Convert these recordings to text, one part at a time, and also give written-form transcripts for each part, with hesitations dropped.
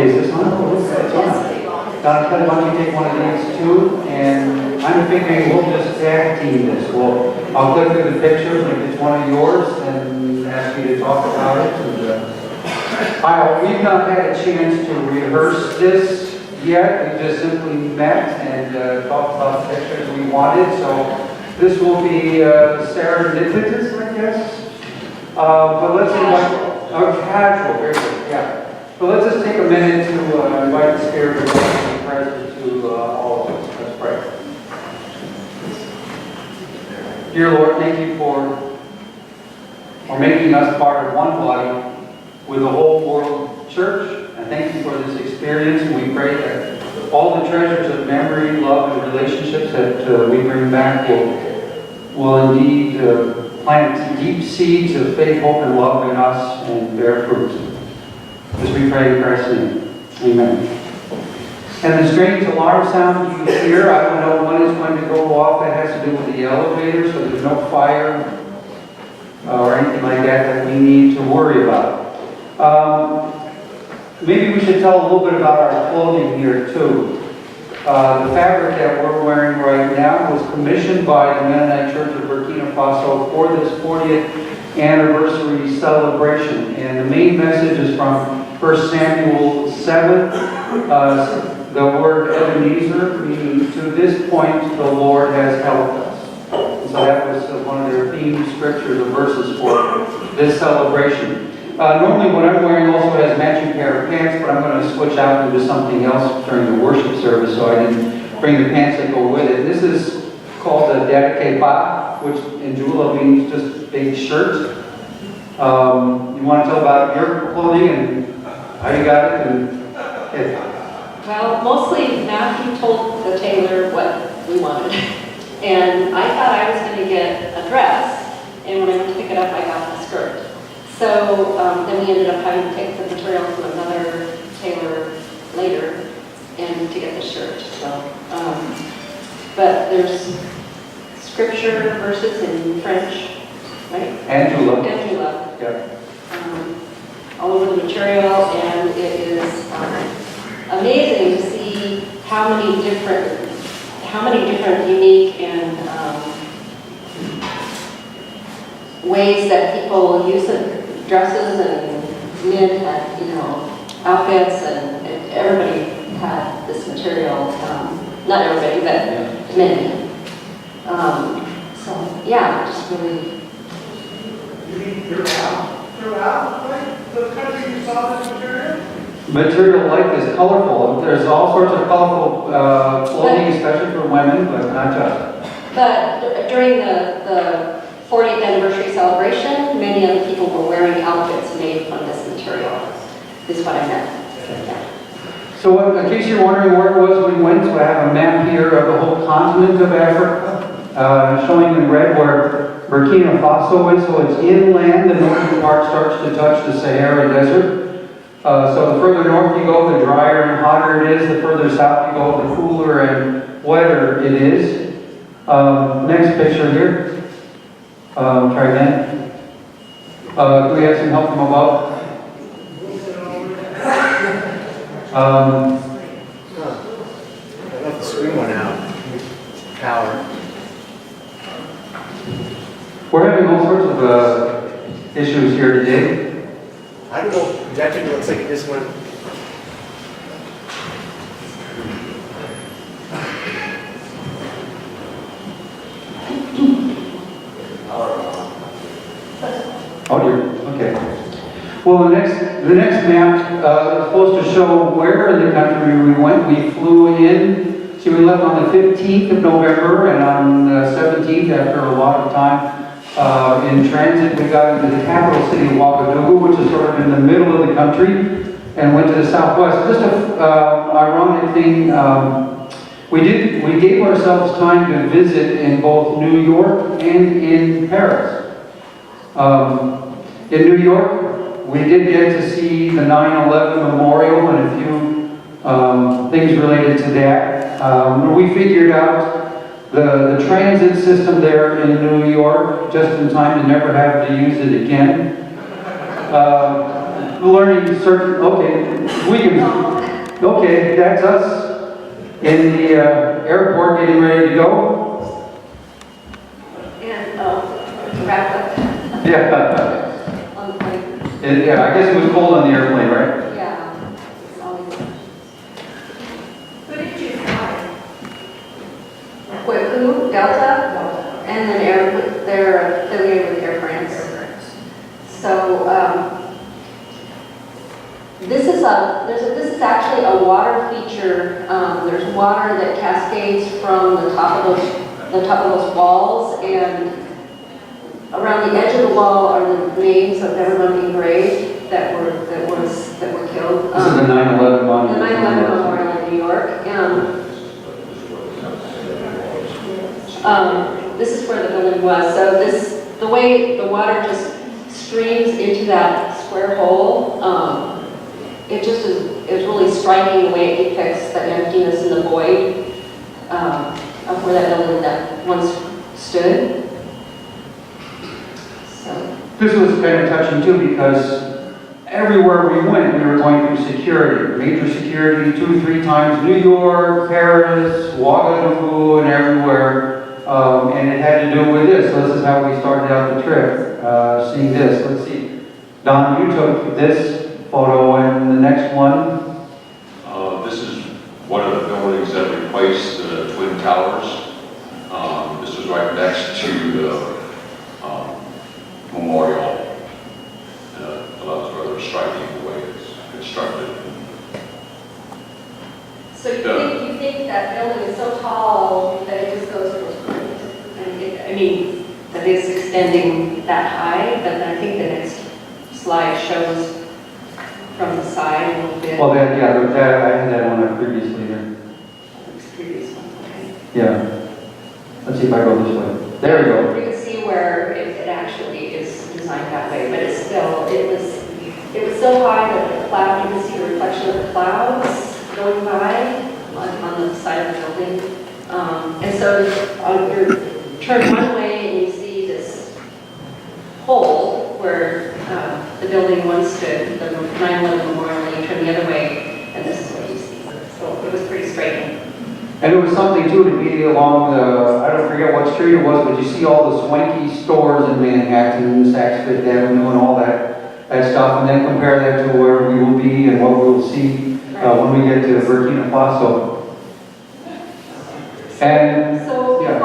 Is this on? Oh, it's on. Don, why don't you take one of these too? And I'm figuring we'll just tag team this. I'll click through the pictures, and if it's one of yours, and ask you to talk about it. And, we've not had a chance to rehearse this yet. We just simply met and talked about the pictures we wanted. So this will be serendipitous, I guess. But let's invite casual, very good, yeah. So let's just take a minute to invite the Spirit of God to be present to all of us. Let's pray. Dear Lord, thank you for making us part of one body with the whole world church. And thank you for this experience. And we pray that all the treasures of memory, love, and relationships that we bring back will indeed plant deep seeds of faith, hope, and love in us and bear fruit. As we pray in Christ's name. Amen. And the strange alarm sound you hear, I don't know when it's going to go off. That has to do with the elevator, so there's no fire or anything like that we need to worry about. Maybe we should tell a little bit about our clothing here too. The fabric that we're wearing right now was commissioned by the Mennonite Church of Burkina Faso for this 40th anniversary celebration. And the main message is from 1 Samuel 7. The word Ebenezer, meaning to this point the Lord has helped us. And so that was one of their theme scriptures or verses for this celebration. Normally what I'm wearing also has matching pair of pants, but I'm going to switch out into something else during the worship service, so I didn't bring the pants that go with it. This is called a derkeba, which in Jula means just big shirt. You want to tell about your clothing and how you got it? Well, mostly Matthew told the tailor what we wanted. And I thought I was going to get a dress, and when I went to pick it up, I got a skirt. So then we ended up having to take the material from another tailor later and to get the shirt. So, but there's scripture verses in French, right? Angela. Yeah. All over the material, and it is amazing to see how many different unique and ways that people use it. Dresses and men had, outfits, and everybody had this material. Not everybody, but many. So yeah, just really. You mean throughout the country you saw this material? Material like this, colorful. There's all sorts of colorful clothing, especially for women, but not just. But during the 40th anniversary celebration, many of the people were wearing outfits made from this material. This is what I meant. Yeah. So in case you're wondering where it was we went, so I have a map here of the whole continent of Africa, showing in red where Burkina Faso is. So it's inland. The northern part starts to touch the Sahara Desert. So the further north you go, the drier and hotter it is. The further south you go, the cooler and wetter it is. Next picture here. Try again. Do we have some help from above? I left the screen went out. Power. We're having all sorts of issues here today. I don't know. That looks like it just went. Oh dear. Okay. Well, the next map is supposed to show where in the country we went. We flew in. See, we left on the 15th of November, and on the 17th, after a lot of time in transit, we got into the capital city of Ouagadougou, which is sort of in the middle of the country, and went to the southwest. Just an ironic thing. We gave ourselves time to visit in both New York and in Paris. In New York, we did get to see the 9/11 memorial and a few things related to that. We figured out the transit system there in New York just in time to never have to use it again. learning certain, okay, we can, okay, that's us in the airport getting ready to go. And, wrap up Yeah, on the plane. yeah, I guess it was cold on the airplane, right? Yeah. It's always- Who did you fly? Who? Delta? And then they're affiliated with Air France. So, this is actually a water feature. There's water that cascades from the top of those walls, and around the edge of the wall are the names of everyone engraved that were killed. This is the 9/11 monument. The 9/11 memorial in New York. This is where the building was. So the way the water just streams into that square hole, it just is really striking the way it depicts the emptiness and the void of where that building that once stood. So. This was kind of touching too because everywhere we went, we were going through security, major security, 2-3 times, New York, Paris, Ouagadougou, and everywhere. And it had to do with this. So this is how we started out the trip, seeing this. Let's see. Don, you took this photo and the next one. This is one of the buildings that replaced the Twin Towers. This was right next to the memorial. So that's rather striking the way it's constructed. So you think that building is so tall that it just goes to those points? That it's extending that high, but then I think the next slide shows from the side a little bit. Well, that, yeah, I had that one up previously there. It's the previous one, okay. Yeah. Let's see if I go this way. There we go. You can see where it actually is designed that way, but it's still, it was so high that the cloud, you can see the reflection of the clouds going by on the side of the building. And so you turn one way and you see this hole where the building once stood, the 9/11 memorial, and you turn the other way, and this is what you see. So it was pretty striking. And it was something too to be along the, I don't forget what street it was, but you see all the swanky stores in Manhattan, Saks Fifth Avenue and all that stuff, and then compare that to where we will be and what we will see when we get to Burkina Faso. And, So yeah.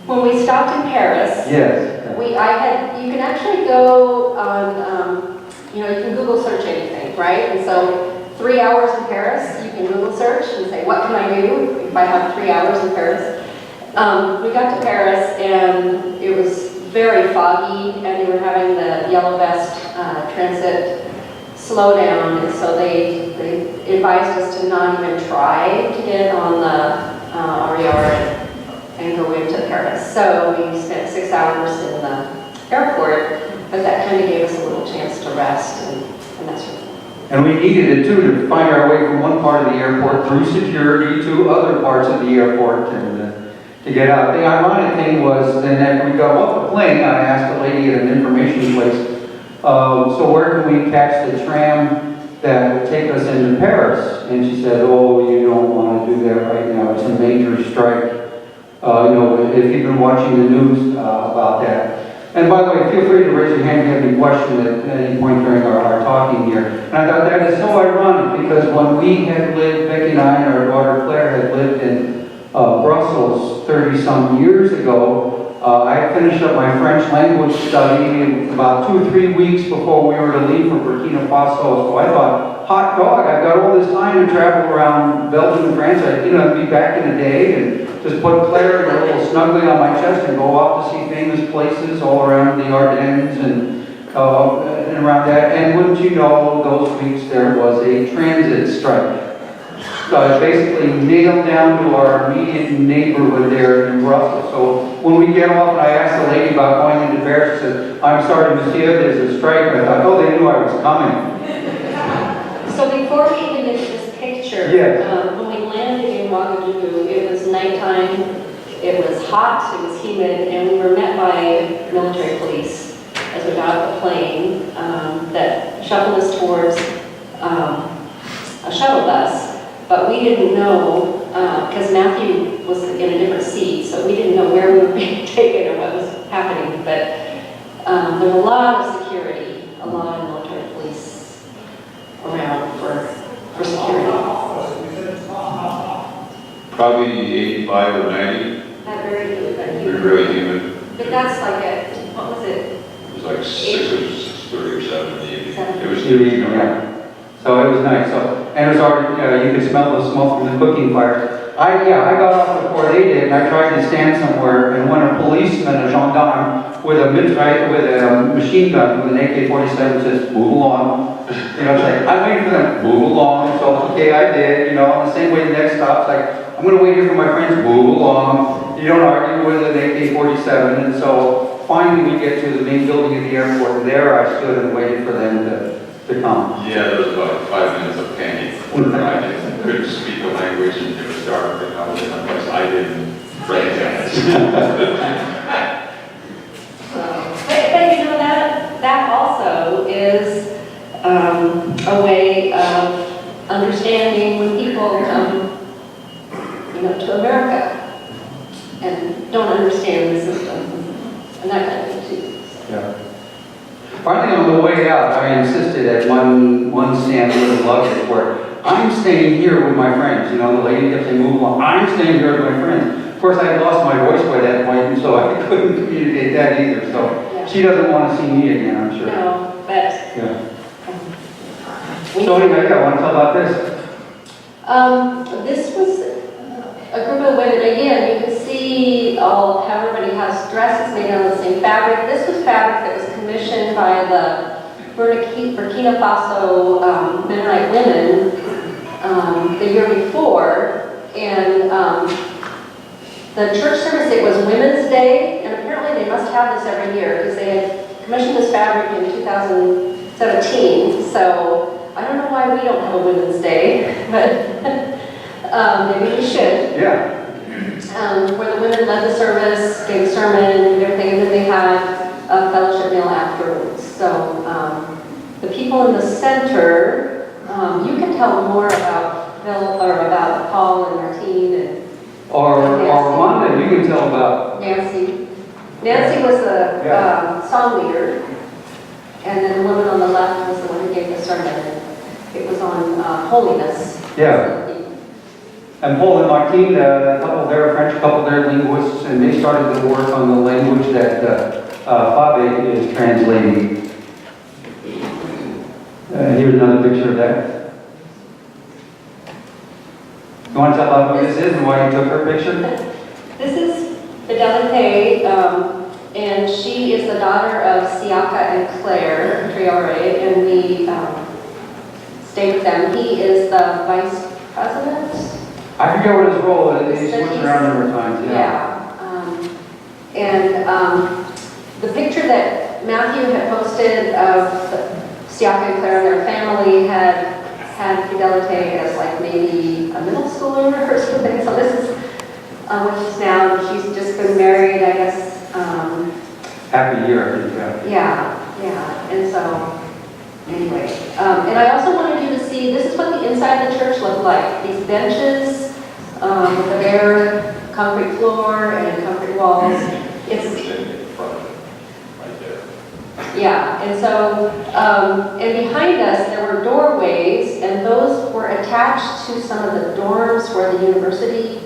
when we stopped in Paris, Yes. you can actually go on, you can Google search anything, right? And so 3 hours in Paris, you can Google search and say, what can I do if I have 3 hours in Paris? We got to Paris and it was very foggy, and they were having the yellow vest transit slow down, and so they advised us to not even try to get on the RER and go into Paris. So we spent 6 hours in the airport, but that kind of gave us a little chance to rest and that sort of thing. And we needed it too to find our way from one part of the airport through security to other parts of the airport and to get out. The ironic thing was then after we got off the plane, I asked a lady at an information place, so where can we catch the tram that would take us into Paris? And she said, oh, you don't want to do that right now. It's a major strike. If you've been watching the news about that. And by the way, feel free to raise your hand if you have any question at any point during our talking here. And I thought that is so ironic because when we had lived, Becky and I and our daughter Claire had lived in Brussels 30-some years ago, I finished up my French language study about 2 or 3 weeks before we were to leave for Burkina Faso. So I thought, hot dog, I've got all this time to travel around Belgium and France. I'd be back in a day and just put Claire in a little snuggly on my chest and go off to see famous places all around the Ardennes and around that. And wouldn't you know, those weeks there was a transit strike. So I basically nailed down to our immediate neighborhood there in Brussels. So when we get off and I asked the lady about going into Paris, she said, I'm sorry, monsieur, there's a strike. I thought, oh, they knew I was coming. So before we even did this picture, Yes. when we landed in Ouagadougou, it was nighttime, it was hot, it was humid, and we were met by military police. as we got off the plane, that shuffled us towards a shuttle bus, but we didn't know, because Matthew was in a different seat, so we didn't know where we were being taken or what was happening, but there's a lot of security, a lot of military police around for security. Probably 85 or 90. Not very good, but They're really humid. but that's like what was it? It was like 6:30 or 7 in the evening. It was Yeah. So it was nice. So, and it was already, you could smell the smoke from the cooking fire. I got off before they did, and I tried to stand somewhere, and when a policeman, a gendarme, with a machine gun, with an AK-47 says, move along. You know, it's like, I'm waiting for them, move along. So, okay, I did, you know, and the same way the next stop's like, I'm going to wait here for my friends, move along. You don't argue with an AK-47, and so finally we get to the main building of the airport, and there I stood and waited for them to come. Yeah, there was about 5 minutes of panic. I couldn't speak the language and it was dark and I was in a place I didn't recognize. But you know, that also is a way of understanding when people come, you know, to America and don't understand the system and that kind of thing too. Yeah. Finally, on the way out, I insisted at one stand with the luggage where I'm staying here with my friends. You know, the lady kept saying, move along. I'm staying here with my friends. Of course, I had lost my voice by that point, and so I couldn't communicate that either. So she doesn't want to see me again, I'm sure. No, but Yeah. So anyway, I want to tell about this. this was a group of women. Again, you can see how everybody has dresses made out of the same fabric. This was fabric that was commissioned by the Burkina Faso Mennonite women the year before, and the church service, it was Women's Day, and apparently they must have this every year because they had commissioned this fabric in 2017, so I don't know why we don't have a Women's Day, but maybe we should. Yeah. Where the women led the service, gave a sermon and everything, and then they had a fellowship meal afterwards. So the people in the center, you can tell more about Bill or about Paul and Martine and Or Wanda, you can tell about. Nancy. Nancy was the song leader, and then the woman on the left was the one who gave the sermon. It was on holiness. Yeah. And Paul and Martine, a couple, they're French couple, they're linguists, and they started to work on the language that Fabe is translating. Here's another picture of that. You want to tell about who this is and why you took her picture? This is Fidelite, and she is the daughter of Siaka and Claire Triore, and we stayed with them. He is the vice president. I forget what his role is. He's switched around a number of times. The picture that Matthew had posted of Siaka and Claire and their family had Fidelite as like maybe a middle schooler or something. So this is what she's now. She's just been married, I guess. Half a year, I think. Yeah. And so, anyway. And I also wanted you to see, this is what the inside of the church looked like. These benches with a bare concrete floor and concrete walls. Yeah, and so, and behind us there were doorways, and those were attached to some of the dorms where the university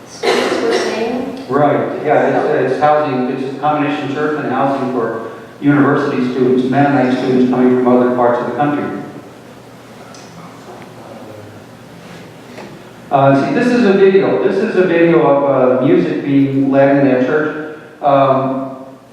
students were staying. Right, yeah, it's housing, it's a combination church and housing for university students, Mennonite students coming from other parts of the country. See, this is a video. This is a video of music being led in that church.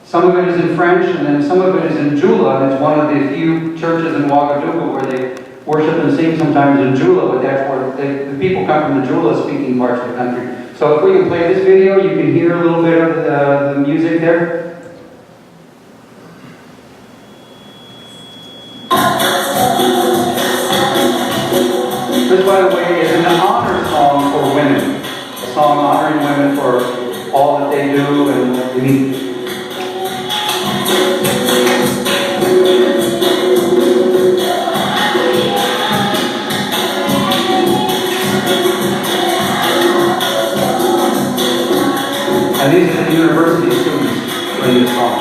Some of it is in French, and then some of it is in Jula, and it's one of the few churches in Ouagadougou where they worship and sing sometimes in Jula, but that's where the people come from the Jula-speaking parts of the country. So if we can play this video, you can hear a little bit of the music there. This, by the way, is an honor song for women. A song honoring women for all that they do and And these are the university students playing this song.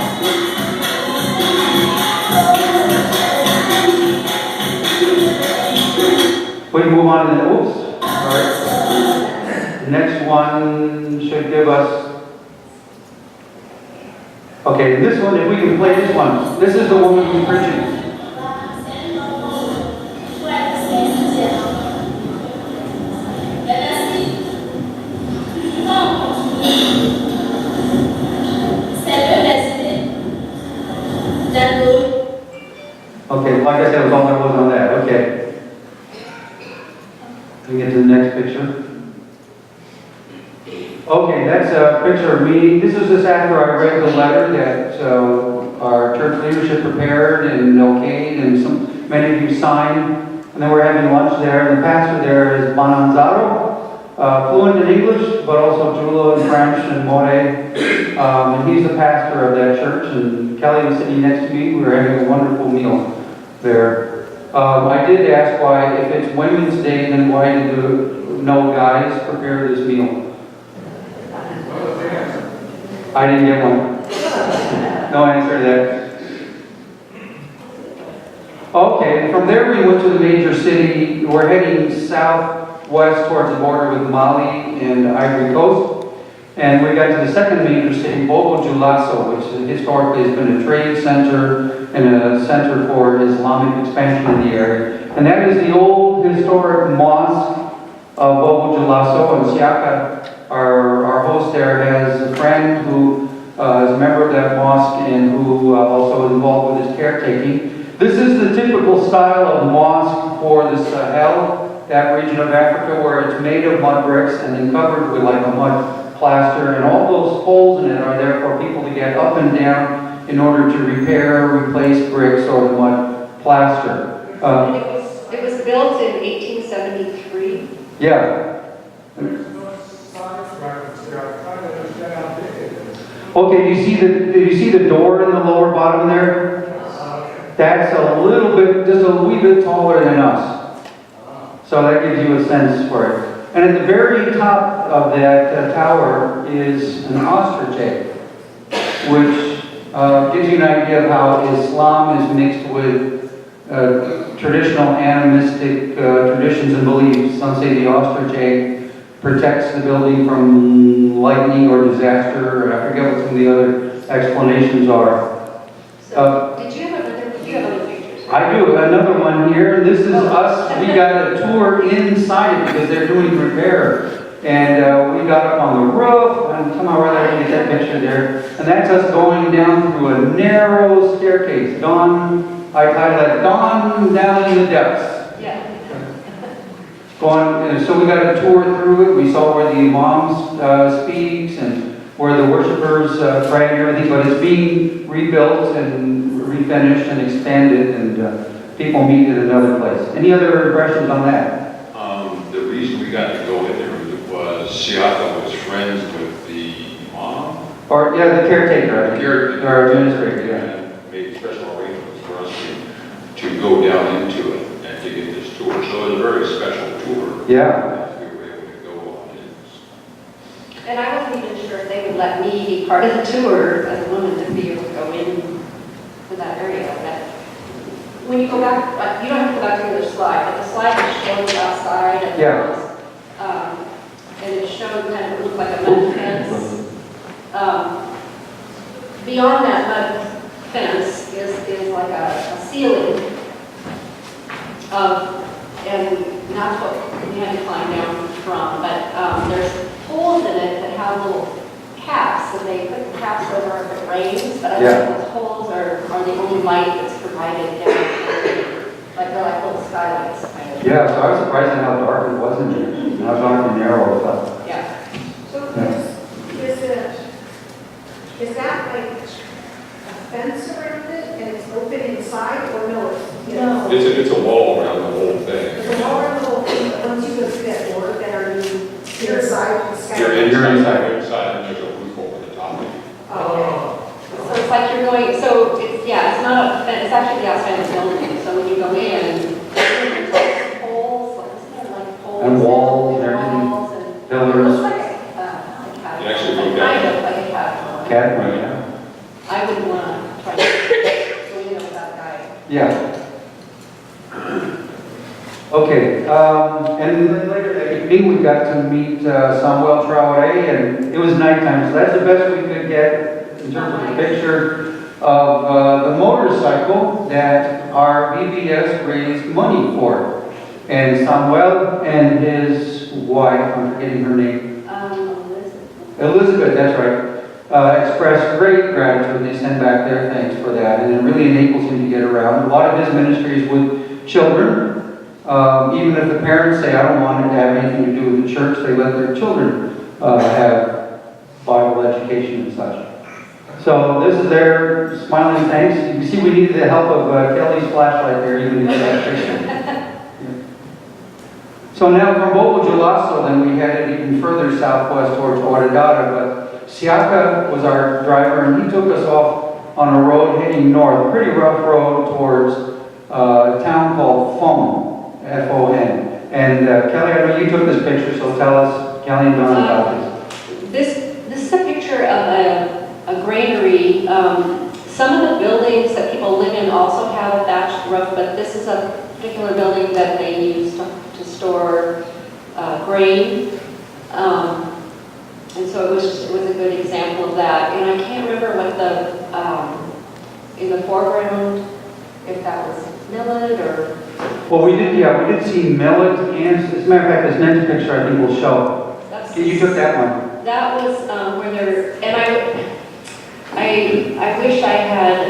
We can move on to the, oops, all right. The next one should give us, okay, this one, if we can play this one. This is the woman who's preaching. Okay, like I said, it was all there was on that. Okay. We get to the next picture. Okay, that's a picture of me. This is just after I read the letter that our church leadership prepared and okayed, and many of you signed. And then we're having lunch there. And the pastor there is Bonanzaro, fluent in English, but also Julo in French and More. And he's the pastor of that church. And Kelly was sitting next to me. We were having a wonderful meal there. I did ask why, if it's Women's Day, then why did no guys prepare this meal? I didn't get one. No answer to that. Okay, from there we went to the major city. We're heading southwest towards the border with Mali and Ivory Coast. And we got to the second major city, Bobo Dioulasso, which historically has been a trade center and a center for Islamic expansion in the area. And that is the old historic mosque of Bobo Dioulasso. And Siaka, our host there, has a friend who is a member of that mosque and who also is involved with his caretaking. This is the typical style of mosque for the Sahel, that region of Africa, where it's made of mud bricks and then covered with like a mud plaster, and all those holes in it are there for people to get up and down in order to repair, replace bricks or the mud plaster. It was built in 1873. Yeah. There's no size reference there. I'm trying to understand how big it is. Okay, do you see the door in the lower bottom there? That's a little bit, just a wee bit taller than us. So that gives you a sense for it. And at the very top of that tower is an ostrich egg, which gives you an idea of how Islam is mixed with traditional animistic traditions and beliefs. Some say the ostrich egg protects the building from lightning or disaster, or I forget what some of the other explanations are. So, did you have other pictures? I do, another one here. This is us. We got a tour inside it because they're doing repair. And we got up on the roof, and somehow or other I get that picture there. And that's us going down through a narrow staircase. Dawn, I highlight dawn down in the depths. Yeah. So we got a tour through it. We saw where the imam speaks and where the worshipers pray and everything. But it's being rebuilt and refinished and expanded, and people meet at another place. Any other impressions on that? The reason we got to go in there was Siaka was friends with the imam. Or, yeah, the caretaker, I think. Or administrator, yeah. And made special arrangements for us to go down into it and to get this tour. So it was a very special tour. Yeah. That we were able to go on. And I wasn't even sure if they would let me be part of the tour as a woman to be able to go in to that area. But when you go back, you don't have to go back to the other slide, but the slide that shows outside and and it showed kind of, it looked like a mud fence. Beyond that mud fence is like a ceiling and that's what we had to climb down from, but there's holes in it that have little caps, and they put the caps over if it rains, but I think those holes are the only light that's provided down there. Like they're like little skylights kind of. Yeah, so I was surprised at how dark it was in there, how dark and narrow it was. Yeah. So is that like a fence around it and it's open inside, or no? No. It's a wall around the whole thing. It's a wall around the whole thing, but once you go through that door, then are you inside the sky? You're inside, and there's a roof over the top of it. Okay. So it's like you're going, so it's, yeah, it's not a fence, it's actually the outside of the building. So when you go in, there's poles, like poles. And walls and everything. Walls and Pillars. it looks like a You actually go kind down. of like a Okay, and then later that evening, we got to meet Samuel Traore, and it was nighttime, so that's the best we could get in terms of a picture of the motorcycle that our VBS raised money for. And Samuel and his wife, I'm forgetting her name, Elizabeth, that's right, expressed great gratitude. They send back their thanks for that, and it really enables him to get around. A lot of his ministries with children. Even if the parents say, I don't want it to have anything to do with the church, they let their children have Bible education and such. So this is their smiling thanks. You can see we needed the help of Kelly's flashlight there, even in that picture. So now from Bobo Dioulasso, then we headed even further southwest towards Ouaddadah, but Siaka was our driver, and he took us off on a road heading north, a pretty rough road towards a town called Fon. F-O-N. And Kelly, I know you took this picture, so tell us, Kelly and Don, about this. This is a picture of a granary. Some of the buildings that people live in also have a thatched roof, but this is a particular building that they use to store grain. And so it was a good example of that. And I can't remember what in the foreground, if that was millet or... Well, we did see millet, and as a matter of fact, this next picture I think will show. You took that one. That was where they're, and I wish I had,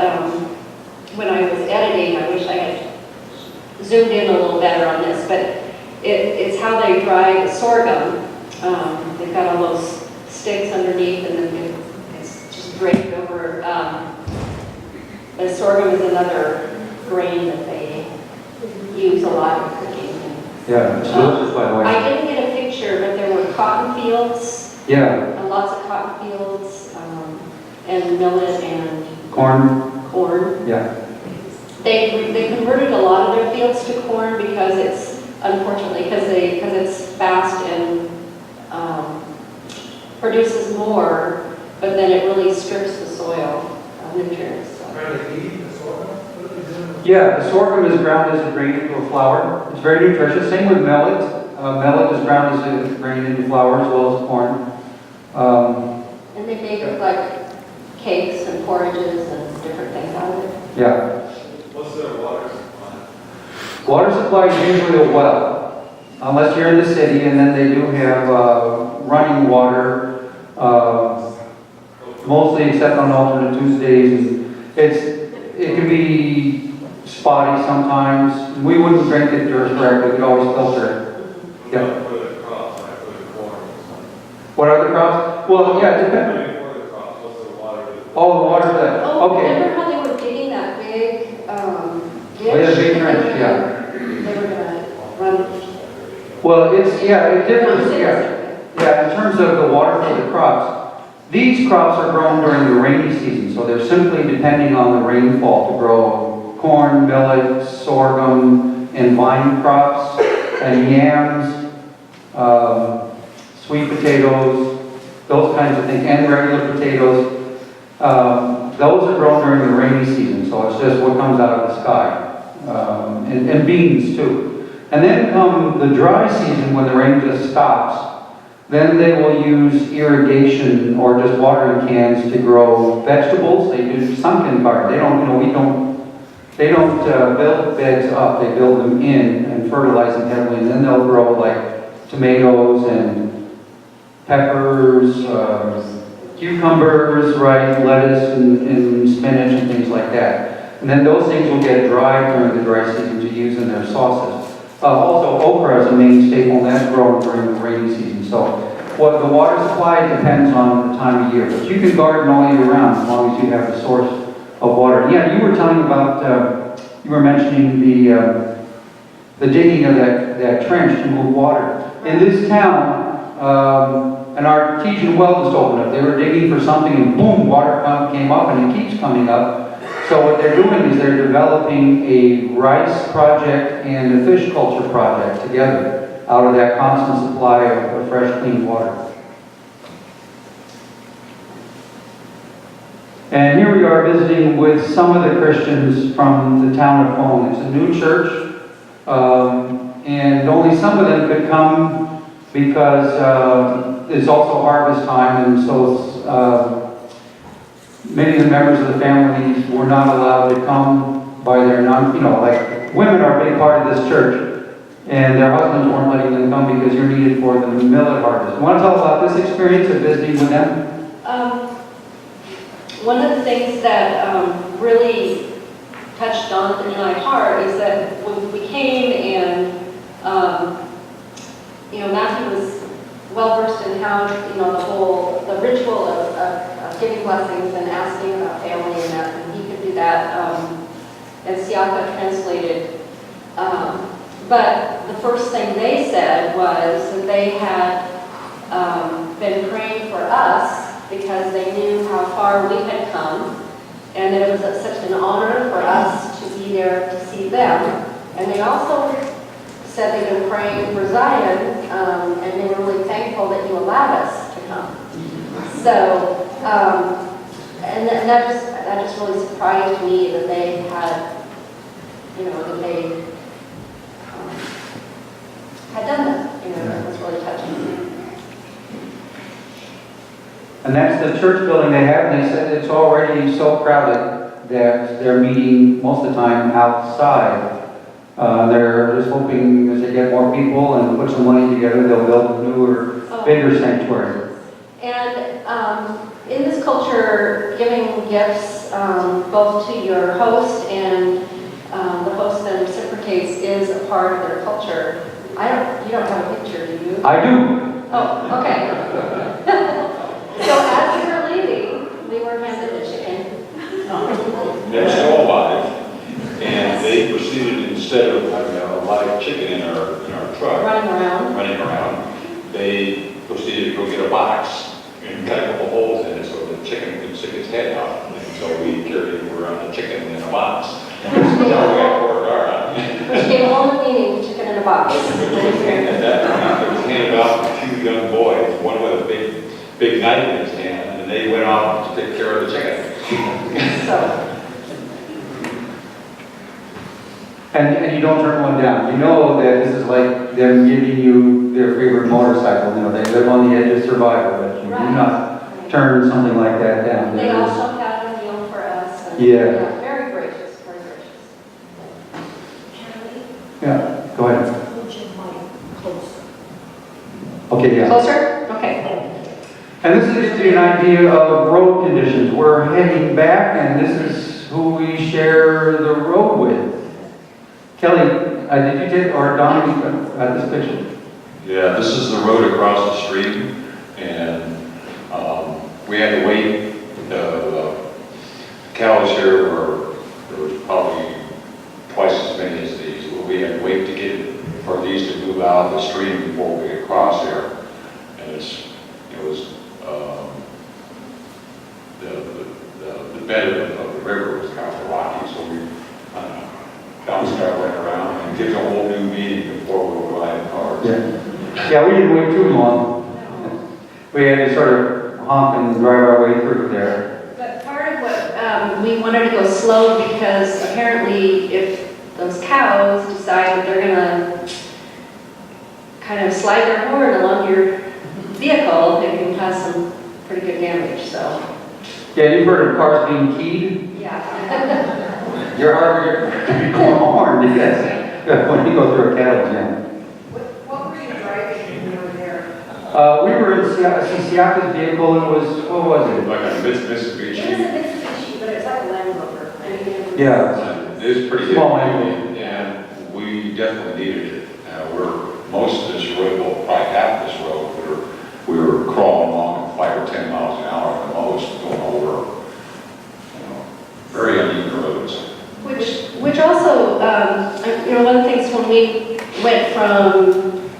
when I was editing, I wish I had zoomed in a little better on this, but it's how they dry the sorghum. They've got all those sticks underneath, and then it's just draped over. The sorghum is another grain that they use a lot in cooking. Yeah, it's delicious, by the way. I didn't get a picture, but there were cotton fields. Yeah. Lots of cotton fields, and millet and Corn. Yeah. They converted a lot of their fields to corn because it's, unfortunately, because it's fast and produces more, but then it really strips the soil of nutrients. So. Yeah, the sorghum is ground as a grain into a flour. It's very nutritious. Same with millet. Millet is ground as a grain into flour as well as corn. And they make it like cakes and porridges and different things out of it. Yeah. What's their water supply? Water supply is usually a well, unless you're in the city, and then they do have running water, mostly except on alternate Tuesdays. It can be spotty sometimes. We wouldn't drink it directly. We'd always filter it. Yeah. For the crops, like for the corn. What are the crops? Well, yeah, it depends. For the crops, what's the water? Oh, the water that. Oh, Okay. remember how they were digging that big ditch? Oh, yeah, big trench, yeah. They were gonna run. Well, it differs. Yeah, in terms of the water for the crops. These crops are grown during the rainy season, so they're simply depending on the rainfall to grow corn, millet, sorghum, and vine crops, and yams, sweet potatoes, those kinds of things, and regular potatoes. Those are grown during the rainy season, so it's just what comes out of the sky, and beans too. And then come the dry season when the rain just stops. Then they will use irrigation or just watering cans to grow vegetables. They do sunken garden. They don't build beds up. They build them in and fertilize them heavily. And then they'll grow like tomatoes and peppers, cucumbers, right, lettuce and spinach and things like that. And then those things will get dried during the dry season to use in their sauces. Also, okra is a main staple, and that's grown during the rainy season. So, the water supply depends on the time of year, but you can garden all year round as long as you have the source of water. Yeah, you were telling about, you were mentioning the digging of that trench to move water. In this town, an artesian well just opened up. They were digging for something, and boom, water came up, and it keeps coming up. So what they're doing is they're developing a rice project and a fish culture project together out of that constant supply of fresh, clean water. And here we are visiting with some of the Christians from the town of Fon. It's a new church. and only some of them could come because it's also harvest time, and so many of the members of the families were not allowed to come by their like women are a big part of this church, and their husbands weren't letting them come because you're needed for the millet harvest. You want to tell about this experience of visiting with them? One of the things that really touched on in my heart is that when we came and, Matthew was well versed in how, the ritual of giving blessings and asking about family and that, and he could do that, and Siaka translated. But the first thing they said was that they had been praying for us because they knew how far we had come, and that it was such an honor for us to be there to see them. And they also said they've been praying for Zion, and they were really thankful that you allowed us to come. So, and that just really surprised me that they had, that they had done that. That was really touching. And that's the church building they have, and they said it's already so crowded that they're meeting most of the time outside. They're just hoping as they get more people and put some money together, they'll build a newer, bigger sanctuary. And in this culture, giving gifts both to your host and the host that reciprocates is a part of their culture. You don't have a picture, do you? I do. Oh, okay. So as we were leaving, we were handed a chicken. They're still alive, and they proceeded, instead of having a live chicken in our truck, running around, they proceeded to go get a box and cut a couple holes in it so the chicken could stick its head out. And so we carried it around the chicken in a box. So we got quarter hour. Which came home with meaning, chicken in a box. And that it was handed out to two young boys, one with a big knife in his hand, and they went off to take care of the chicken. So. And you don't turn one down. You know that this is like them giving you their favorite motorcycle. They live on the edge of survival, but you do not turn something like that down. They also had a meal for us. And Yeah. Very gracious, very gracious. Yeah, go ahead. Hold your mic closer. Okay, yeah. Closer? Okay. And this is just to give you an idea of road conditions. We're heading back, and this is who we share the road with. Kelly, did you take, or Don, this picture? Yeah, this is the road across the street, and we had to wait. The cows here there was probably twice as many as these. We had to wait for these to move out of the stream before we could cross here. And the bed of the river was kind of rocky, so we bounced our way around and gives a whole new meaning before we were riding cars. Yeah, we didn't wait too long. We had to sort of honk and drive our way through there. But part of what we wanted to go slow because apparently if those cows decide that they're going to kind of slide their horn along your vehicle, it can cause some pretty good damage. So. Yeah, you've heard of cars being keyed? Yeah. You're harder to be going horn, yes. When you go through a cattle jam. What were you driving when you were there? We were in Siaka's vehicle. What was it? Like a It was Mitsubishi. a Mitsubishi, but it's like a Land Rover. I mean, it was- Yeah. It was pretty Small heavy, and we definitely needed it. Most of this road, well, probably half this road, we were crawling along at 5 or 10 miles an hour at the most, going over, very uneven roads. Which also, one of the things when we went from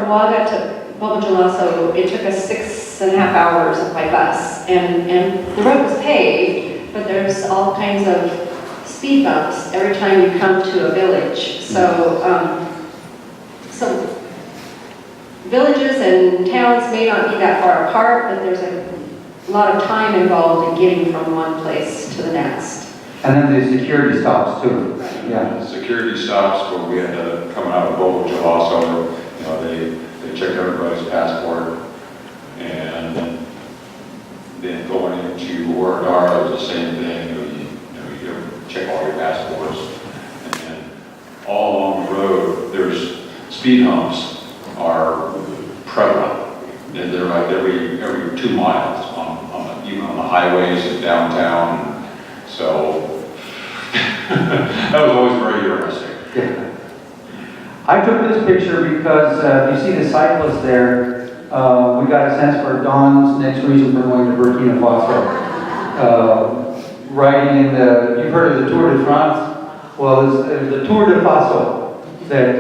Waga to Bobojalaso, it took us 6.5 hours by bus, and the road was paved, but there's all kinds of speed bumps every time you come to a village. So villages and towns may not be that far apart, but there's a lot of time involved in getting from one place to the next. And then the security stops too. Yeah. stops where we had to come out of Bogota also, you know, they check everybody's passport. And then going into Oradar, it was the same thing, you check all your passports. And then all along the road, there's speed humps are prevalent. And they're like every 2 miles even on the highways and downtown. So that was always very interesting. Yeah. I took this picture because you see the cyclist there. We got a sense for Don's next reason for going to Burkina Faso. Riding in the, you've heard of the Tour de France? Well, it's the Tour de Faso that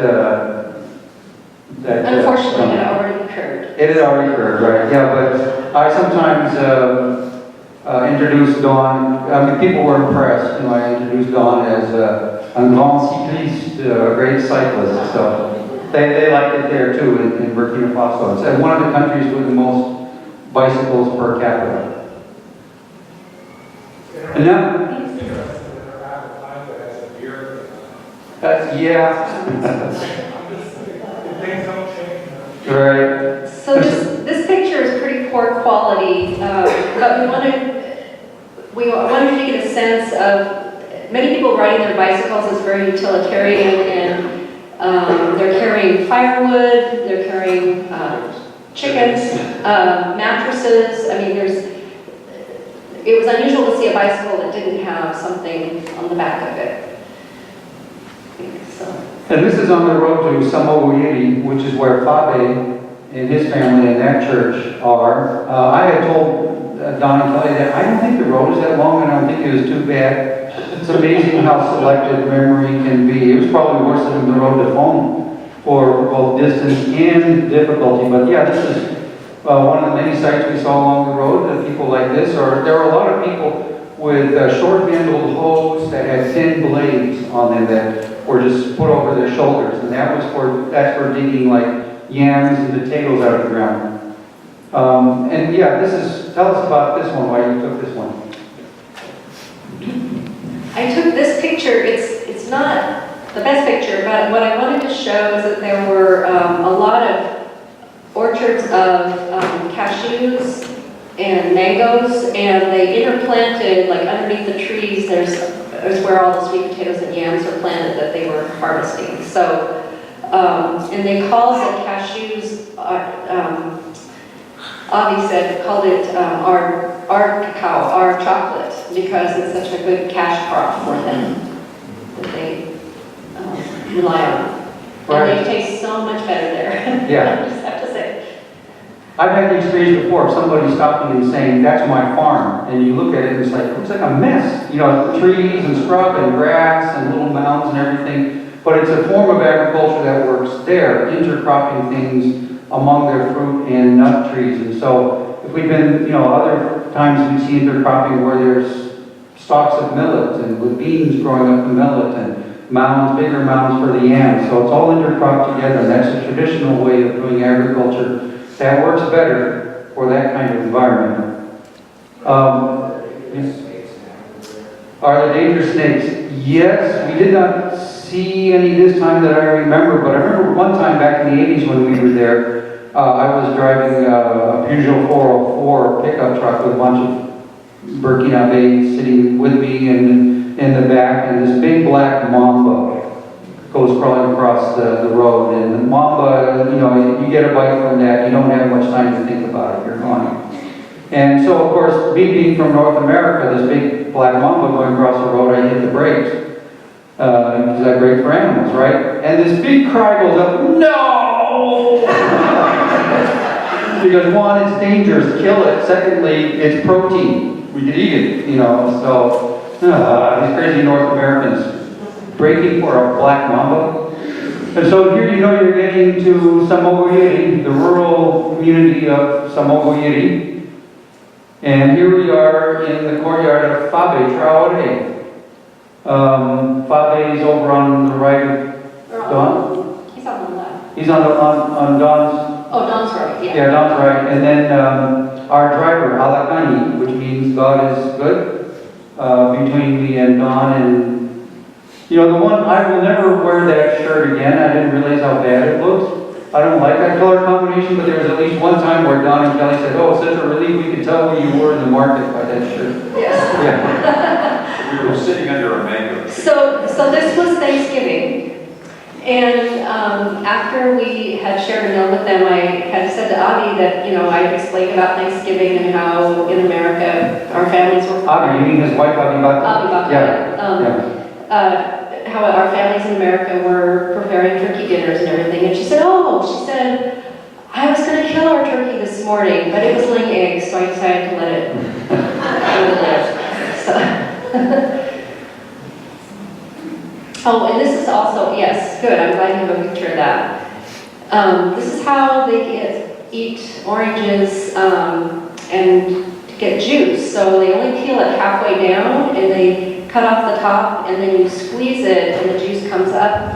Unfortunately, it had already occurred. It had already occurred, right? Yeah, but I sometimes introduce Don. I mean, people were impressed. You know, I introduced Don as un grand cycliste, a great cyclist. So they liked it there too in Burkina Faso. It's one of the countries with the most bicycles per capita. And now, yeah. Things don't change. Right. So this picture is pretty poor quality, but we wanted to get a sense of, many people riding their bicycles is very utilitarian, and they're carrying firewood, they're carrying chickens, mattresses. I mean, it was unusual to see a bicycle that didn't have something on the back of it. So. And this is on the road to Samogoyiri, which is where Fabe and his family and that church are. I had told Don and Kelly that I don't think the road is that long, and I don't think it was too bad. It's amazing how selective memory can be. It was probably worse than the road to Phone for both distance and difficulty. But yeah, this is one of the many sites we saw along the road that people like this, or there were a lot of people with short-handled hoes that had thin blades on them that were just put over their shoulders, and that's for digging like yams and potatoes out of the ground. And yeah, tell us about this one, why you took this one. I took this picture. It's not the best picture, but what I wanted to show is that there were a lot of orchards of cashews and mangoes, and they interplanted, like underneath the trees, there's where all the sweet potatoes and yams are planted that they were harvesting. So, and they called the cashews, Avi said, called it our cacao, our chocolate, because it's such a good cash crop for them that they rely on. Right. And they taste so much better there. Yeah. I just have to say. I've had the experience before of somebody stopping and saying, "That's my farm," and you look at it and it's like a mess. You know, trees and scrub and grass and little mounds and everything. But it's a form of agriculture that works there, intercropping things among their fruit and nut trees. And so, if we've been, other times we see intercropping where there's stalks of millet and with beans growing up the millet and mounds, bigger mounds for the yams. So it's all intercropped together, and that's a traditional way of doing agriculture. That works better for that kind of environment. Are there dangerous snakes? Yes, we did not see any this time that I remember, but I remember one time back in the 80s when we were there, I was driving a Peugeot 404 pickup truck with a bunch of Burkina Faso sitting with me in the back, and this big black mamba goes crawling across the road, and the mamba, you get a bite from that, you don't have much time to think about it, you're gone. And so, of course, me being from North America, this big black mamba going across the road, I hit the brakes, because I brake for animals, right? And this big cry goes up, "No!" Because one, it's dangerous, kill it. Secondly, it's protein, we could eat it, so these crazy North Americans. Breaking for a black mamba. And so here you're getting to Samogoyiri, the rural community of Samogoyiri. And here we are in the courtyard of Fabe Traore. Fabe is over on the right of Don. He's on the left. He's on Don's. Oh, Don's right, yeah. Yeah, Don's right. And then our driver, Alakani, which means God is good, between me and Don and You know, the one, I will never wear that shirt again. I didn't realize how bad it looks. I don't like that color combination, but there was at least one time where Don and Kelly said, oh, it's such a relief, we could tell where you were in the market by that shirt. Yes. Yeah. We were sitting under a mango. So this was Thanksgiving. And after we had shared a meal with them, I had said to Avi that, you know, I explained about Thanksgiving and how in America our families were. Avi, you mean his wife, Avi Bata? Avi Bata. Yeah. How our families in America were preparing turkey dinners and everything. And she said, I was going to kill our turkey this morning, but it was laying eggs, so I decided to let it Oh, and this is also, yes, good, I'm glad you have a picture of that. This is how they eat oranges and to get juice. So they only peel it halfway down and they cut off the top and then you squeeze it and the juice comes up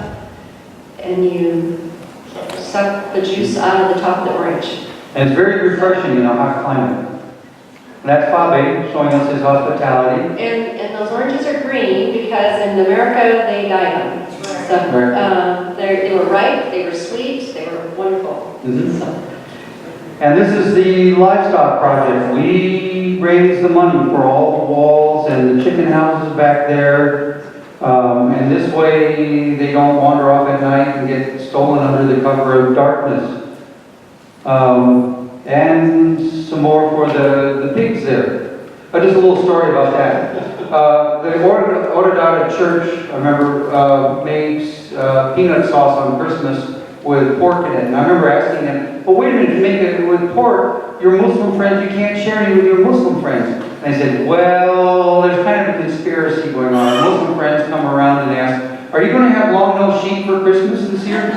and you suck the juice out of the top of the orange. And it's very refreshing in a hot climate. And that's Fabe showing us his hospitality. And those oranges are green because in America they dye them. So they were ripe, they were sweet, they were wonderful. Mm-hmm. So. And this is the livestock project. We raised the money for all the walls and the chicken houses back there. And this way they don't wander off at night and get stolen under the cover of darkness. And some more for the pigs there. Just a little story about that. The Oradada Church, I remember, makes peanut sauce on Christmas with pork in it. And I remember asking them, well, wait a minute, you make it with pork, your Muslim friends, you can't share any with your Muslim friends. And I said, well, there's kind of a conspiracy going on. Muslim friends come around and ask, are you going to have long-nosed sheep for Christmas this year?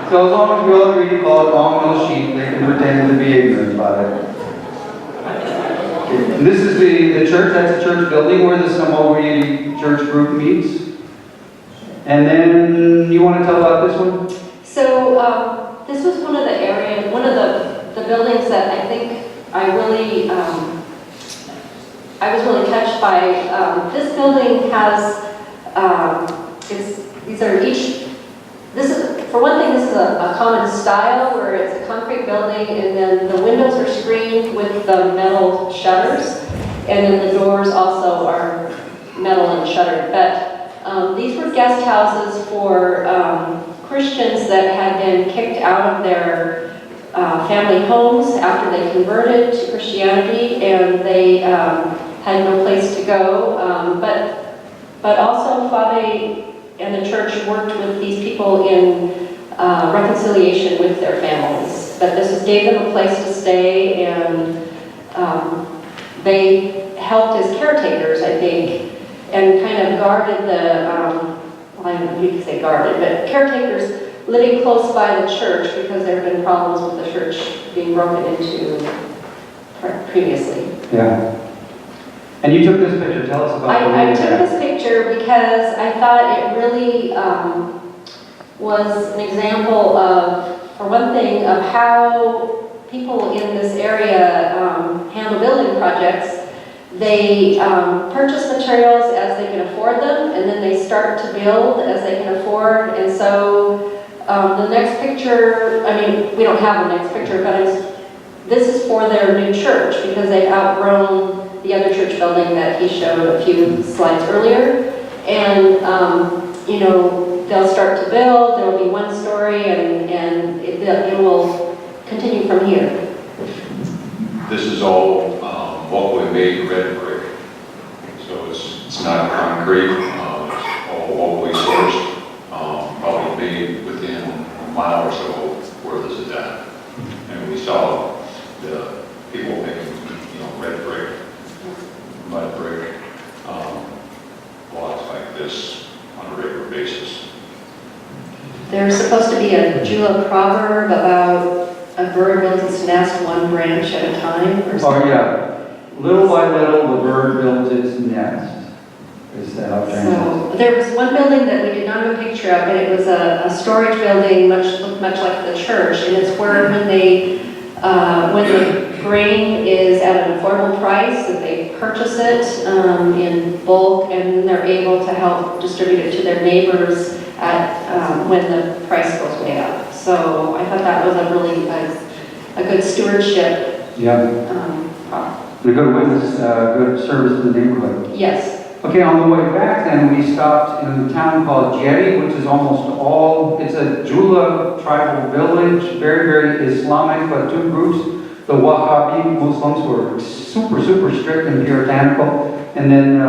So as long as we all agree to call it long-nosed sheep, they can pretend to be ignorant about it. And this is the church, that's the church building where the Samoa church group meets. And then, you want to tell about this one? So this was one of the areas, one of the buildings that I think I really, I was really touched by. This building has, for one thing, this is a common style where it's a concrete building and then the windows are screened with the metal shutters and then the doors also are metal and shuttered. But these were guest houses for Christians that had been kicked out of their family homes after they converted to Christianity and they had no place to go. But also Fabe and the church worked with these people in reconciliation with their families. But this gave them a place to stay and they helped as caretakers, I think, and kind of guarded you could say guarded, but caretakers living close by the church because there had been problems with the church being broken into previously. Yeah. And you took this picture, tell us about it. I took this picture because I thought it really was an example of, for one thing, of how people in this area handle building projects. They purchase materials as they can afford them, and then they start to build as they can afford. And so the next picture, I mean, we don't have the next picture, but this is for their new church because they've outgrown the other church building that he showed a few slides earlier. And, you know, they'll start to build, there will be one story, and it will continue from here. This is all locally made red brick. So it's not concrete, it's all locally sourced, probably made within a mile or so where this is at. And we saw the people making, red brick, mud brick, blocks like this on a regular basis. There's supposed to be a Jula proverb about a bird builds its nest one branch at a time or something. Oh, yeah. Little by little, the bird builds its nest. Is that how So there was one building that we did not have a picture of, but it was a storage building, looked much like the church, and it's where when the grain is at an affordable price, that they purchase it in bulk, and they're able to help distribute it to their neighbors when the price goes way up. So I thought that was a really a good stewardship. Yeah. A good witness, good service to the neighborhood. Yes. Okay, on the way back then, we stopped in a town called Jedi, which is almost all, it's a Jula tribal village, very, very Islamic, but two groups, the Wahhabi Muslims who are super, super strict and puritanical, and then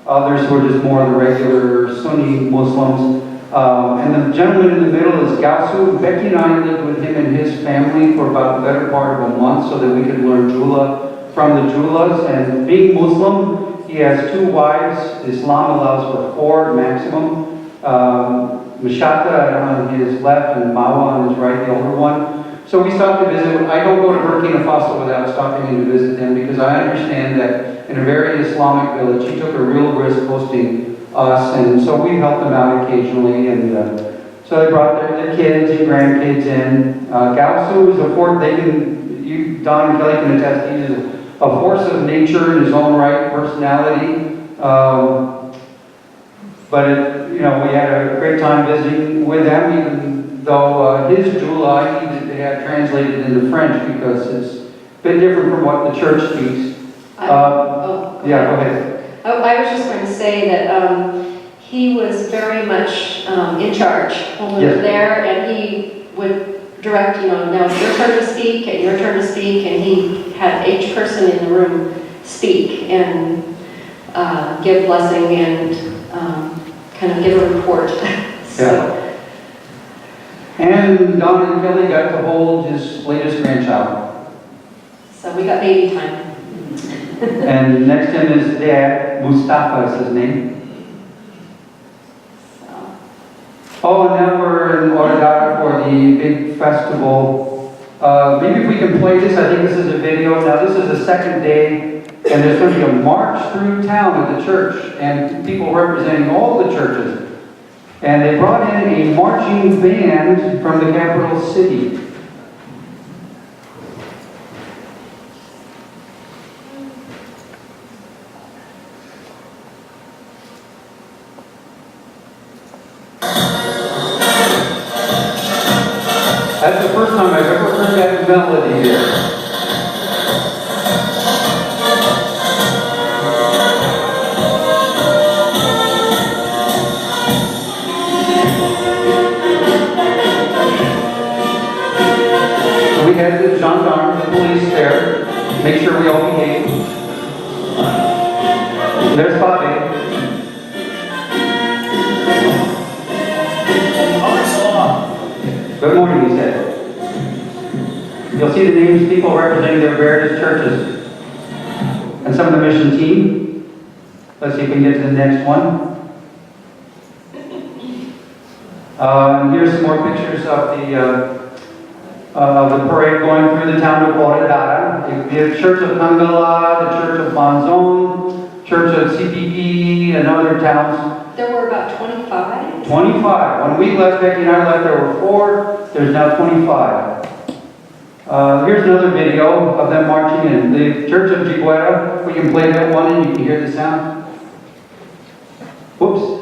others who are just more the regular Sunni Muslims. And the gentleman in the middle is Gausu. Becky and I lived with him and his family for about the better part of a month so that we could learn Jula from the Julas. And being Muslim, he has 2 wives. Islam allows for 4 maximum. Mashata on his left and Mawa on his right, the older one. So we stopped to visit. I don't go to Burkina Faso without stopping in to visit them because I understand that in a very Islamic village, he took a real risk hosting us, and so we helped them out occasionally. And so they brought their kids and grandkids in. Gausu is a fort. Don and Kelly can attest. He is a force of nature in his own right, personality. But we had a great time visiting with them, even though his Jula I needed to have translated into French because it's a bit different from what the church speaks. Yeah, go ahead. I was just going to say that he was very much in charge when we were there, and he would direct, now it's your turn to speak, and your turn to speak, and he had each person in the room speak and give blessing and kind of give a report. So. And Don and Kelly got to hold his latest grandchild. So we got baby time. And next to him is Dad, Mustafa is his name. So. Oh, and now we're in Oradada for the big festival. Maybe if we can play this, I think this is a video. Now this is the second day, and there's going to be a march through town of the church, and people representing all the churches. And they brought in a marching band from the capital city. That's the first time I've ever heard that melody here. We had the gendarmes, the police there, make sure we all behave. There's Bobby. Good morning, he said. You'll see the names of people representing their various churches and some of the mission team. Let's see if we can get to the next one. Here's some more pictures of the parade going through the town of Oradada. The Church of Kangala, the Church of Banzon, Church of CPP, and other towns. There were about 25. 25. When we left, Becky and I left, there were 4. There's now 25. Here's another video of them marching in. The Church of Jiguera. We can play that one and you can hear the sound. Whoops.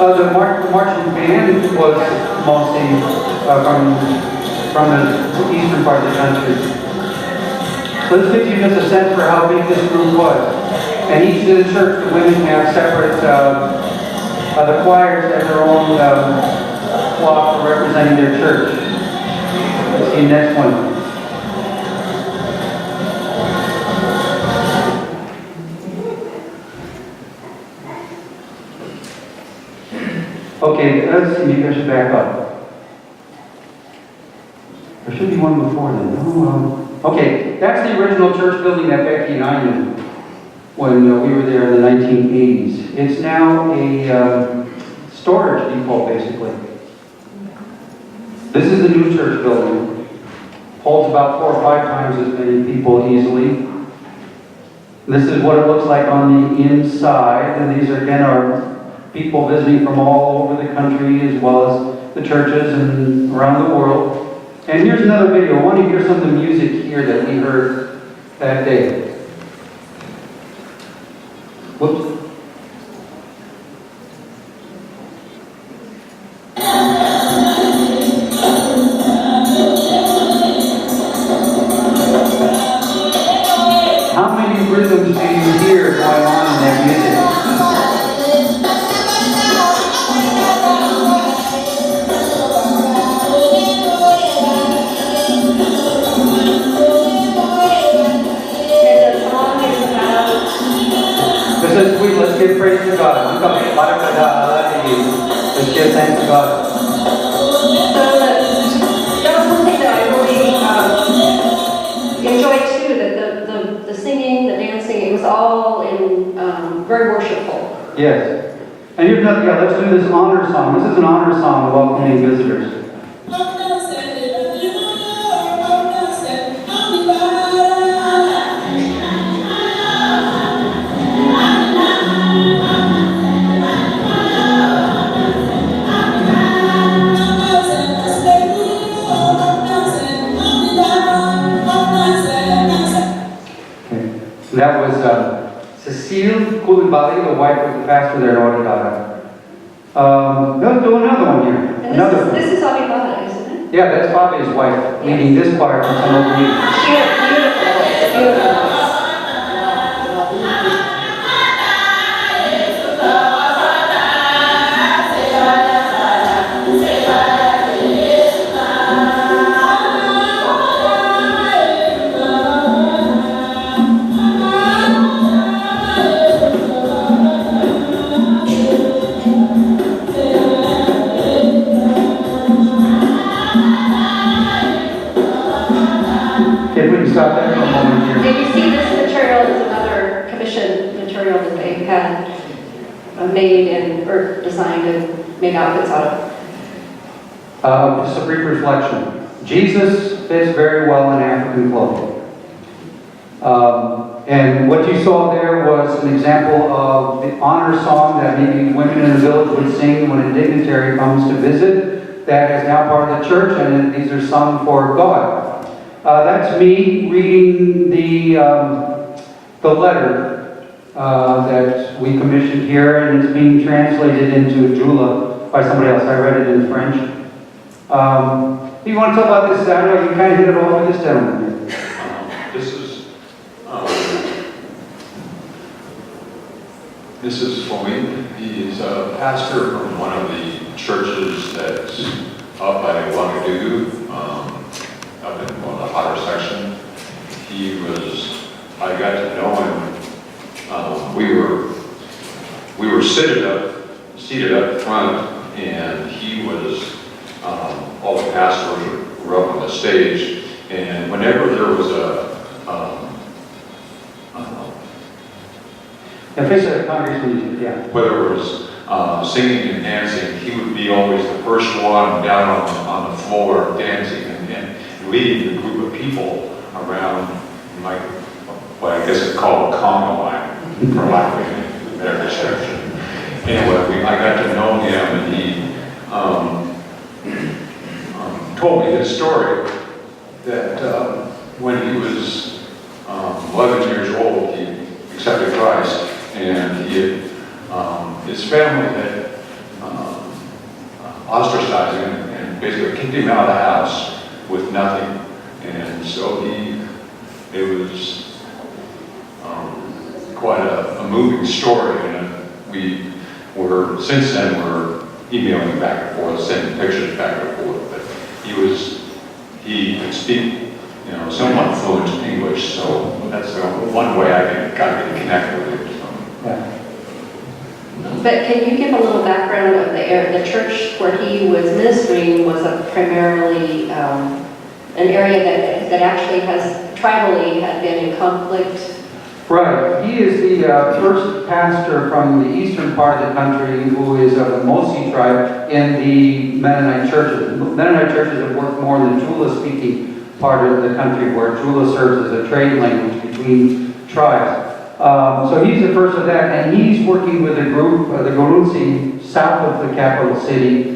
The marching band was mostly from the eastern part of the country. So this gives you just a sense for how big this group was. And each of the church, the women have separate, the choirs have their own flock for representing their church. Let's see the next one. Okay, let's see, maybe I should back up. There should be one before then. Okay, that's the original church building that Becky and I knew when we were there in the 1980s. It's now a storage depot, basically. This is the new church building. holds about 4 or 5 times as many people easily. This is what it looks like on the inside, and these again are people visiting from all over the country as well as the churches and around the world. And here's another video. I want to hear some of the music here that we heard that day. Whoops. How many rhythms do you hear going on in that music? This is sweet. Let's give praise to God. Let's give thanks to God. So that was something that I really enjoyed too, that the singing, the dancing, it was all in very worshipful. Yes. And here's another, let's do this honor song. This is an honor song welcoming visitors. That was Cecile Koulibaly, the wife of the pastor there in Oradada. Let's do another one here. And Another one. this is Abibada, isn't it? Yeah, that's Bobby's wife leading this choir from some over here. Beautiful, beautiful. If we can stop there for a moment here. Did you see this material is another commissioned material that they had made and or designed and made outfits out of? Just a brief reflection. Jesus fits very well in African clothing. And what you saw there was an example of the honor song that maybe women in the village would sing when a dignitary comes to visit. That is now part of the church, and these are sung for God. That's me reading the letter that we commissioned here, and it's being translated into Jula by somebody else. I read it in French. If you want to talk about this, I know you kind of hit it all with this gentleman here. This is Floyd. He's a pastor from one of the churches that's up by Ouagadougou, up in the hotter section. I got to know him. We were seated up front, and he was, all the pastors were up on the stage, and whenever there was whether it was singing and dancing, he would be always the first one down on the floor dancing and leading the group of people around like what I guess it's called a Congo line, for lack of a better description. Anyway, I got to know him, and he told me this story that when he was 11 years old, he accepted Christ, and his family had ostracized him and basically kicked him out of the house with nothing. And so it was quite a moving story, and since then we're emailing back and forth, sending pictures back and forth. But he could speak, somewhat fluent English, so that's one way I can kind of connect with him. So. Yeah. But can you give a little background of the church where he was ministering was primarily an area that actually tribally had been in conflict? Right. He is the first pastor from the eastern part of the country who is of the Mosi tribe in the Mennonite churches. Mennonite churches have worked more in the Jula-speaking part of the country where Jula serves as a trade language between tribes. So he's the first of that, and he's working with a group, the Gurunsi, south of the capital city.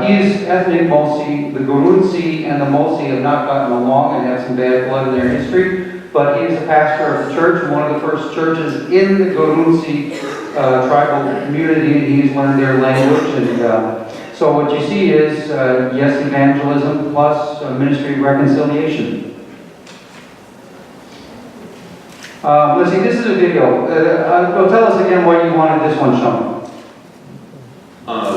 He is ethnic Mosi. The Gurunsi and the Mosi have not gotten along and have some bad blood in their history, but he is a pastor of the church, one of the first churches in the Gurunsi tribal community, and he's learned their language. And so what you see is, yes, evangelism plus ministry of reconciliation. Let's see, this is a video. Tell us again why you wanted this one shown.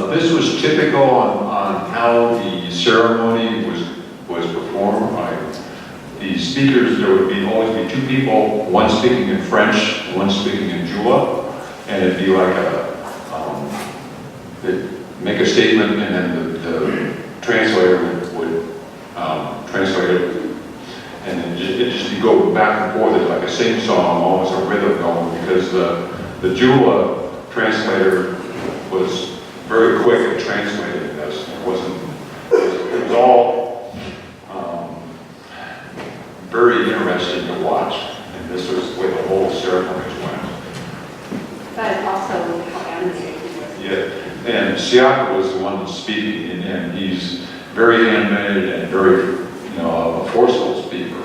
This was typical on how the ceremony was performed by the speakers. There would always be two people, one speaking in French, one speaking in Jula, and it'd be like they'd make a statement, and then the translator would translate it, and then it'd just go back and forth. It's like a sing-song, almost a rhythm going, because the Jula translator was very quick at translating this. It was all very interesting to watch, and this was the way the whole ceremony went. But also how animated he was. Yeah, and Siaka was the one speaking, and he's very animated and very, a forceful speaker.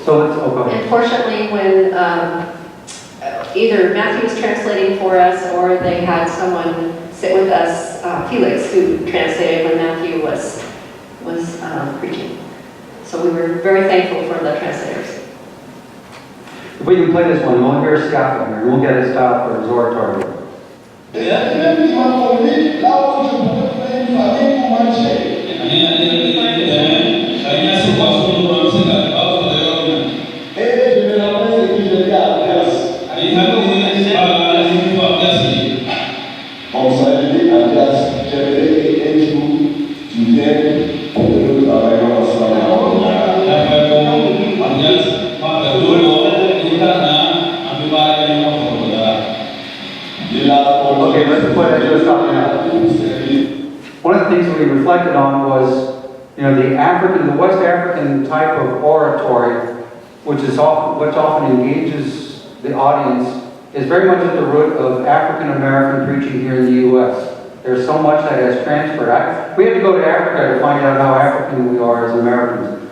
So let's, go ahead. Unfortunately, when either Matthew was translating for us or they had someone sit with us, Felix, who translated when Matthew was preaching. So we were very thankful for the translators. If we can play this one, we'll hear Scott here. We'll get a style for his oratory. Okay, let's put it to a stop now. One of the things that we reflected on was, the West African type of oratory, which often engages the audience, is very much at the root of African American preaching here in the U.S. There's so much that has transferred. We had to go to Africa to find out how African we are as Americans.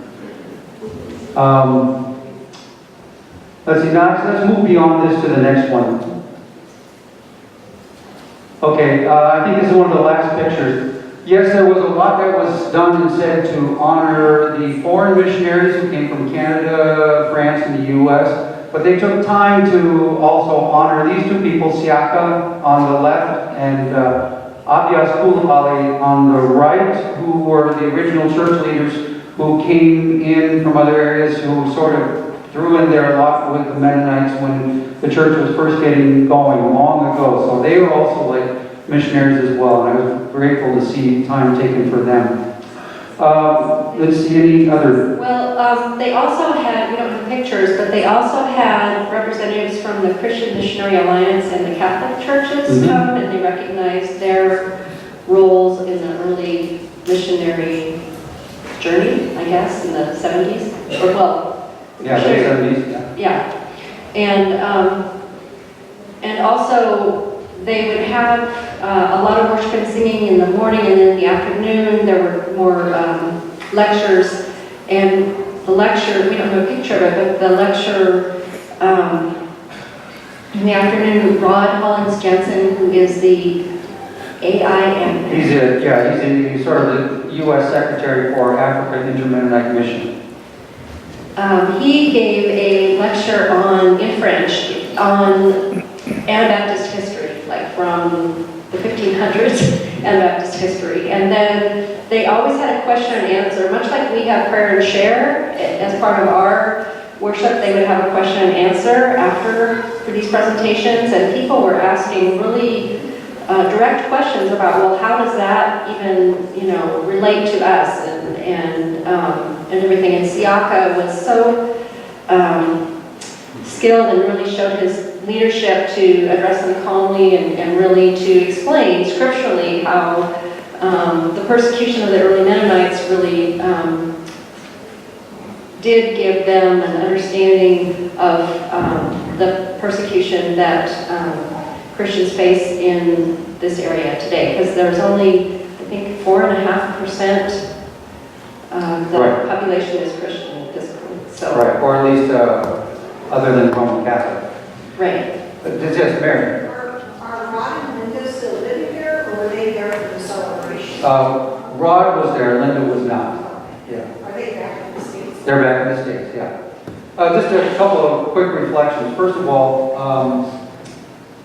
Let's see, now let's move beyond this to the next one. Okay, I think this is one of the last pictures. Yes, there was a lot that was done and said to honor the foreign missionaries who came from Canada, France, and the U.S., but they took time to also honor these two people, Siaka on the left and Abias Koulibaly on the right, who were the original church leaders who came in from other areas, who sort of threw in their lot with the Mennonites when the church was first getting going long ago. So they were also like missionaries as well, and I was grateful to see time taken for them. Let's see, any other? Well, they also had, we don't have pictures, but they also had representatives from the Christian Missionary Alliance and the Catholic churches come, and they recognized their roles in the early missionary journey, I guess, in the 70s. Or, well, Yeah, the 70s, yeah. Yeah. And also, they would have a lot of worship and singing in the morning, and in the afternoon there were more lectures. And the lecture, we don't have a picture of it, but the lecture in the afternoon, Rod Hollins Jensen, who is the AIM. He's sort of the U.S. Secretary for Africa Inter-Mennonite Mission. He gave a lecture in French on Anabaptist history, like from the 1500s, Anabaptist history. And then they always had a question and answer, much like we have prayer and share as part of our worship. They would have a question and answer for these presentations, and people were asking really direct questions about, well, how does that even, relate to us and everything. And Siaka was so skilled and really showed his leadership to address them calmly and really to explain scripturally how the persecution of the early Mennonites really did give them an understanding of the persecution that Christians face in this area today, because there's only, I think, 4.5% of the Right. population is Christian at this point. So, Right, or at least other than Roman Catholic. right. But this is Mary. Are Rod and Linda still living here, or were they there for the celebration? Rod was there, Linda was not. Yeah. Are they back in the States? They're back in the States, yeah. Just a couple of quick reflections. First of all,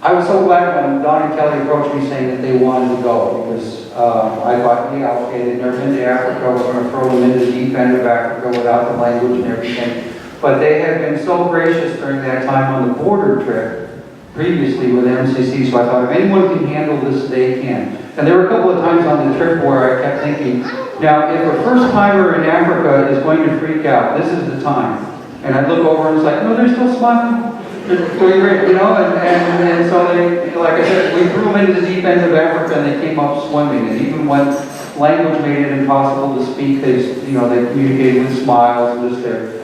I was so glad when Don and Kelly approached me saying that they wanted to go, because I thought, yeah, okay, they've never been to Africa, we're going to throw them into the deep end of Africa without the language and everything. But they had been so gracious during that time on the border trip previously with MCC, so I thought if anyone can handle this, they can. And there were a couple of times on the trip where I kept thinking, now, if a first-timer in Africa is going to freak out, this is the time. And I'd look over and it's like, no, they're still smiling. They're doing great, you know, and so they, like I said, we threw them into the deep end of Africa and they came up swimming. And even when language made it impossible to speak, they communicated with smiles and just their,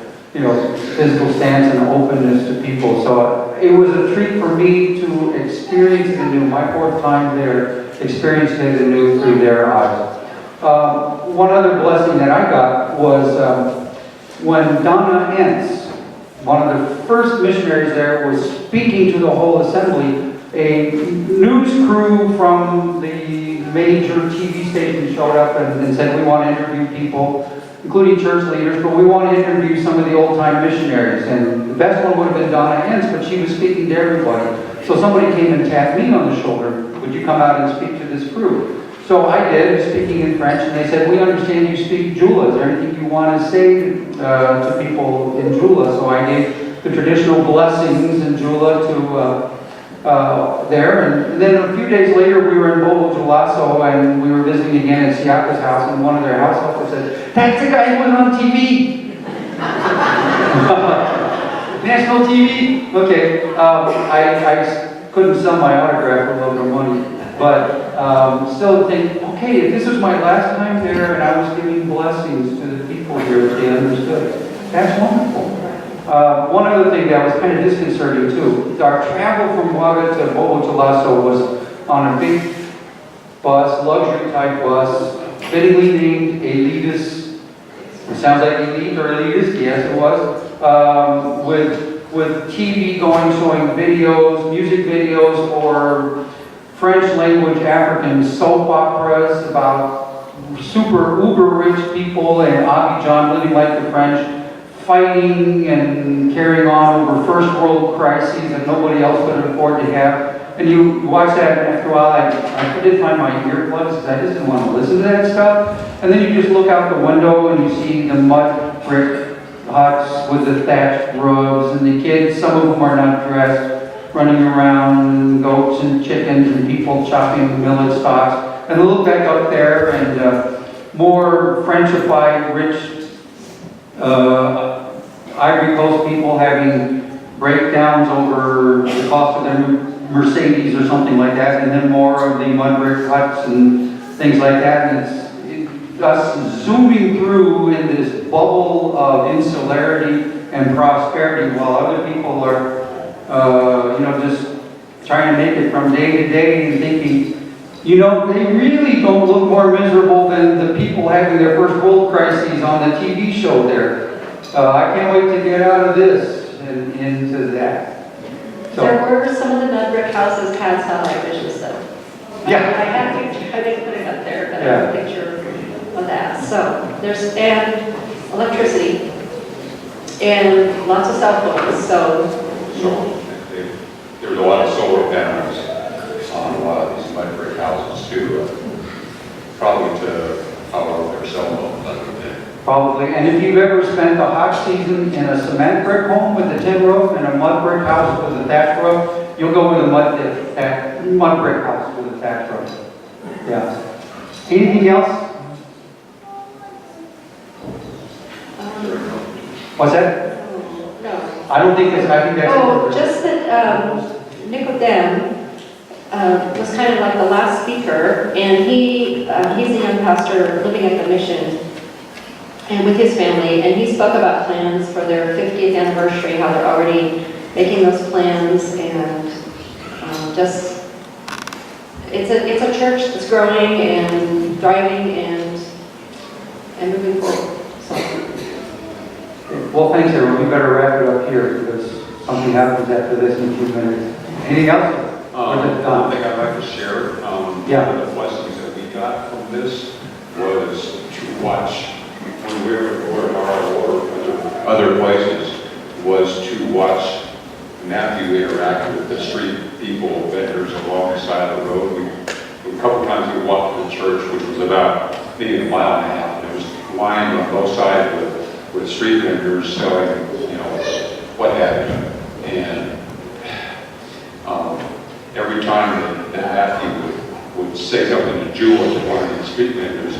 physical stance and openness to people. So it was a treat for me to experience it anew. My fourth time there, experienced it anew through their eyes. One other blessing that I got was when Donna Entz, one of the first missionaries there, was speaking to the whole assembly. A news crew from the major TV station showed up and said, we want to interview people, including church leaders, but we want to interview some of the old-time missionaries. And the best one would have been Donna Entz, but she was speaking to everybody. So somebody came and tapped me on the shoulder, would you come out and speak to this crew? So I did, speaking in French, and they said, we understand you speak Jula. Is there anything you want to say to people in Jula? So I gave the traditional blessings in Jula to there. And then a few days later, we were in Bobo Julaso, and we were visiting again at Siaka's house, and one of their house helpers said, that's the guy who was on TV. National TV. Okay, I couldn't sell my autograph for a little bit of money. But still think, okay, if this was my last time there and I was giving blessings to the people here, that they understood. That's wonderful. One other thing that was kind of disconcerting too, our travel from Waga to Bobo Julaso was on a big bus, luxury type bus, fittingly named Elitist. It sounds like elite or elitist, yes it was. With TV going, showing videos, music videos, or French language African soap operas about super uber rich people in Abidjan living like the French, fighting and carrying on over first world crises that nobody else could afford to have. And you watch that, and after a while I did find my earplugs because I just didn't want to listen to that stuff. And then you just look out the window and you see the mud brick huts with the thatched roofs, and the kids, some of them are not dressed, running around, goats and chickens and people chopping millet stalks. And they look back up there and more Frenchified, rich Ivory Coast people having breakdowns over the cost of their new Mercedes or something like that, and then more of the mud brick huts and things like that. And it's us zooming through in this bubble of insularity and prosperity while other people are just trying to make it from day to day and thinking, they really don't look more miserable than the people having their first world crises on the TV show there. I can't wait to get out of this and into that. So, There were some of the mud brick houses had satellite dishes though. Yeah. I had a picture, I didn't put it up there, but I have a picture of that. So and electricity and lots of cell phones, so. There was a lot of solar panels on a lot of these mud brick houses too, probably to power their cell phones, I would think. probably. And if you've ever spent the hot season in a cement brick home with a tin roof and a mud brick house with a thatch roof, you'll go with a mud brick house with a thatch roof. Yeah. Anything else? What's that? No. I don't think that's, I think that's it. Just that Nicodem was kind of like the last speaker, and he's a young pastor living at the mission and with his family, and he spoke about plans for their 50th anniversary, how they're already making those plans, and just, it's a church that's growing and thriving and moving forward, so. Well, thanks, everyone. We better wrap it up here because something happens after this in a few minutes. Anything else? One thing I'd like to share, Yeah. one of the blessings that we got from this was to watch, when we were in Guatemala or other places, was to watch Matthew interact with the street people, vendors along the side of the road. A couple times we walked to the church, which was about maybe a mile and a half, and it was lined on both sides with street vendors selling, what have you. And every time that Matthew would say something to Jewel to one of these street vendors,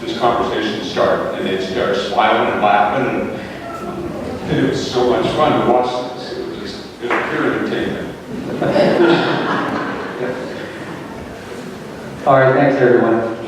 this conversation started, and they'd start smiling and laughing, and it was so much fun to watch this. It was pure entertainment. All right, thanks, everyone.